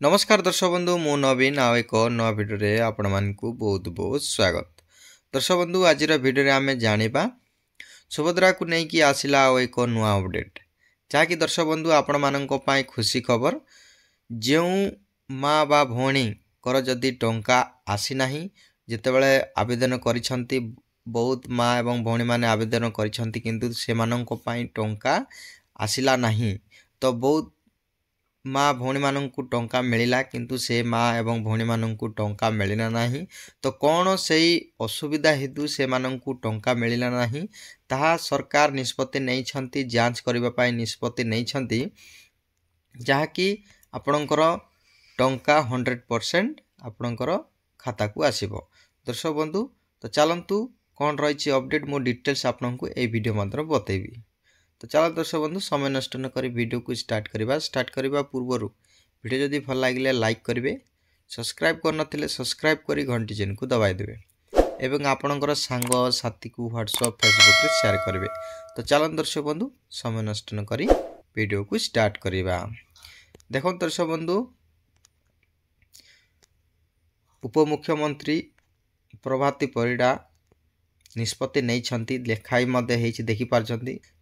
नमस्कार दर्शक बंधु मु नवीन आउ एक नवा भिडियो आपण मानकु बहुत बहुत स्वागत। दर्शक बंधु आज भिडियो आम जाना सुभद्रा को लेकिन आसला आउ एक नुआ अपडेट जहाँकि दर्शक बंधु आपण मानक खुशी खबर जो माँ बा भौणी कर जदि टंका आसी नाही जितेबाला आवेदन करिसेंती बहुत माँ एवं भौणी माने आवेदन करिसेंती किंतु से मानक पई टंका आसिला नाही तो बहुत माँ भौणी मानू टंका मिलला किंतु से माँ एवं भौणी मानू टंका मिलना नहीं तो कौन से असुविधा हेतु से मानू टंका मिलला नहीं ताहा सरकार निष्पत्ति नहीं जांच करने निष्पत्ति नहीं जहाँकि आपणकर टंका 100% आपणकर खाता को आसीबो। दर्शक बंधु तो चलतु कौन रही अपडेट मो डिटेल्स आपको ये वीडियो मात्र बतेबी। तो चलो दर्शक बंधु समय नष्ट न करी वीडियो को स्टार्ट करने पूर्व वीडियो जदि भल लगे लाइक करेंगे सब्सक्राइब कर सब्सक्राइब कर घंटी चिन्ह को दबाई देवे एवं आपणकर सांग साथी को व्हाट्सएप फेसबुक रे शेयर करेंगे। तो चलो दर्शक बंधु समय नष्ट न करी वीडियो को स्टार्ट करवा। देखो दर्शक बंधु उपमुख्यमंत्री प्रभाती परिड़ा निष्पत्ति नहीं लेखाई देखिपार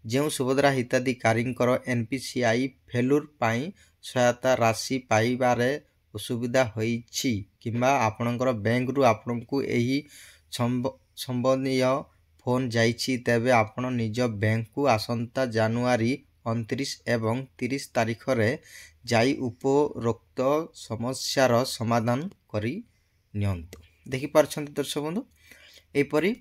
जो सुभद्रा हिताधिकारी एनपीसीआई फेलुर पाई सहायता राशि पाइबारे असुविधा होइछि किंबा आपणकर बैंक रु आपनको एही संबंधीय फोन जाइछि तेबे आपण निज बैंक को आसंता जनवरी 29 एवं 30 तारीख रे जाई उपरोक्त समस्यार समाधान करि नियंतु। देखि पारछन्ति दर्शक बंधु एपरी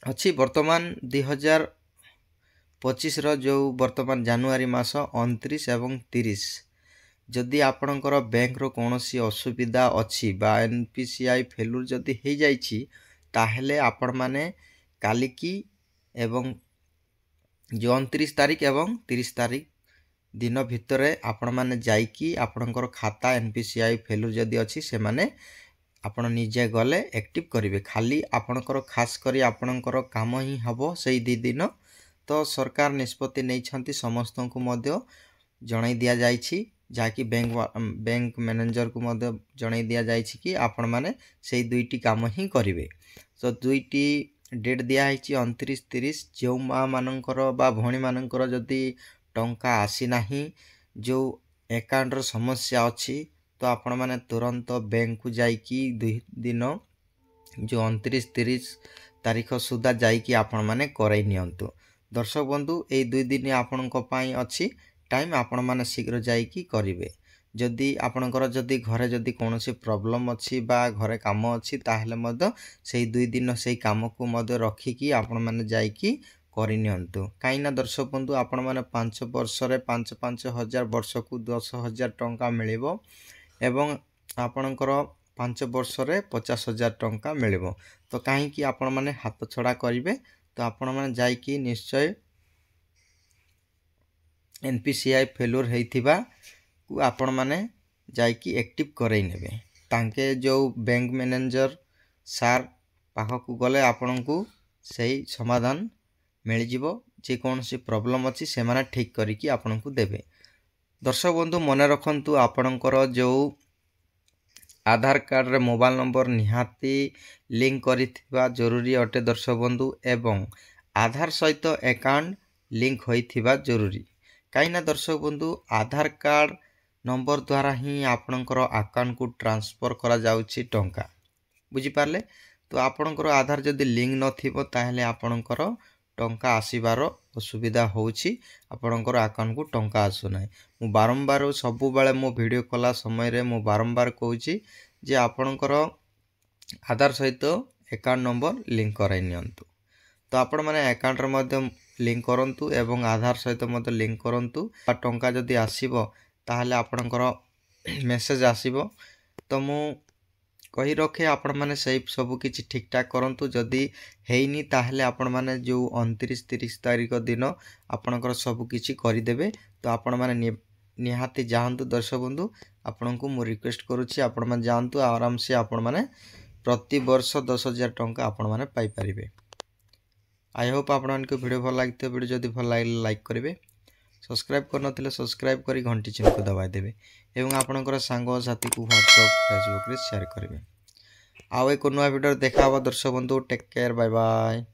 अच्छी वर्तमान 2025 जो वर्तमान जनवरी मास 29 एवं 30 जदि आपणकर बैंक रो कोनोसी असुविधा अच्छी बा एनपीसीआई फेलुर जदि हो जाइछि ताहेले आपण माने काली की एवं जो 29 तारीख एवं 30 तारीख दिन भितरे आपण माने जाइकी आपणकर खाता एनपीसीआई फेलुर जदि अच्छी से माने आपण निजे गले एक्टिव करेंगे खाली आपणकर खास करी आपणकर काम ही हबो सही दी दिन। तो सरकार निष्पत्ति नहीं समस्त को मध्य जणाई दिया जाइछि जाकि बैंक मैनेजर को मध्य जणाई दिया जाइछि कि आपण माने सही दुईटी काम ही करेंगे। तो दुईटी डेट दिया है 29-30 जो माँ मानकर बा भौणी मानकर जदि टंका आसी नाही जो अकाउंट समस्या अच्छी तो आपण माने तुरंत बैंक को जाइकी 2 दिन जो 29-30 तारीख सुधा जाइकी आपण माने करई नियंतु। दर्शक बंधु ए 2 दिन आपण को पाई अच्छी टाइम आपण माने शीघ्र जाइकी करिवे। जदि आपणकर जदि घरे जदि कोनोसी प्रॉब्लम अच्छी बा घरे काम अच्छी ताहेले मध्य सेही 2 दिन सेही काम को मध्य रखिकी आपण माने जाइकी करि नियंतु। काई ना दर्शक बंधु आपण माने 5 वर्ष रे 5-5 हजार वर्ष को 10,000 टंका मिलिबो एवं आपणकर 5 वर्ष रे 50,000 टंका मिलिबो। तो कहीं आपण माने हाथ छड़ा करिवे तो आपण माने जाइकी निश्चय एनपीसीआई फेलुर हेइथिबा को आपण माने जाइकी एक्टिव करई नेबे तांके जो बैंक मैनेजर सार पाख को गले आपण को सही समाधान मिल जिवो जे कौन सी प्रॉब्लम अच्छी से माने ठीक करिकी आपण को देबे। दर्शक बंधु मन रखंतु आपणकर जो आधार कार्ड रे मोबाइल नंबर निहाती लिंक करिथिबा जरूरी अटे दर्शक बंधु एवं आधार सहित अकाउंट लिंक होइथिबा जरूरी काई ना दर्शक बंधु आधार कार्ड नंबर द्वारा ही आपणकर अकाउंट को ट्रांसफर करा जाउछि टंका बुझी पारले। तो आपणकर आधार जदि लिंक नथिबो ताहेले आपणकर टंका आसीबार असुविधा होउछि आपणकर अकाउंट को टंका आसु नाही। मु बारंबार सबु बेले मो वीडियो कला समय रे मु बारंबार कहूछि जे आपणकर आधार सहित अकाउंट नंबर लिंक कराई नियंतु। तो आपण माने अकाउंट रे मध्य लिंक करंतु एवं आधार सहित मध्य लिंक करंतु टंका जदि आसीबो ताहले आपणकर मेसेज आसीबो। तो मु कही रखे आपण माने सही सब किछि ठीक ठाक करंतु जदि हेइनी ताहले आपण माने जो 29-30 तारीख दिन आपणकर सब किछि करि देबे। तो आपण माने निहाती जाहंतु दर्शक बंधु आपण को मु रिक्वेस्ट करूछि आपण माने जाहंतु आराम से आपण माने प्रति वर्ष 10,000 टंका आपण माने पाई परिबे। आई होप आपण को वीडियो भल लागते वीडियो जदि भल लाइक करेंगे सब्सक्राइब करनथिले सब्सक्राइब करी घंटी चिन्ह को दबाई देबे एवं आपनकर सांग साथी को व्हाट्सएप फेसबुक रे शेयर करेंगे। आउ एक नया वीडियो देखा दर्शक बंधु टेक केयर बाय बाय।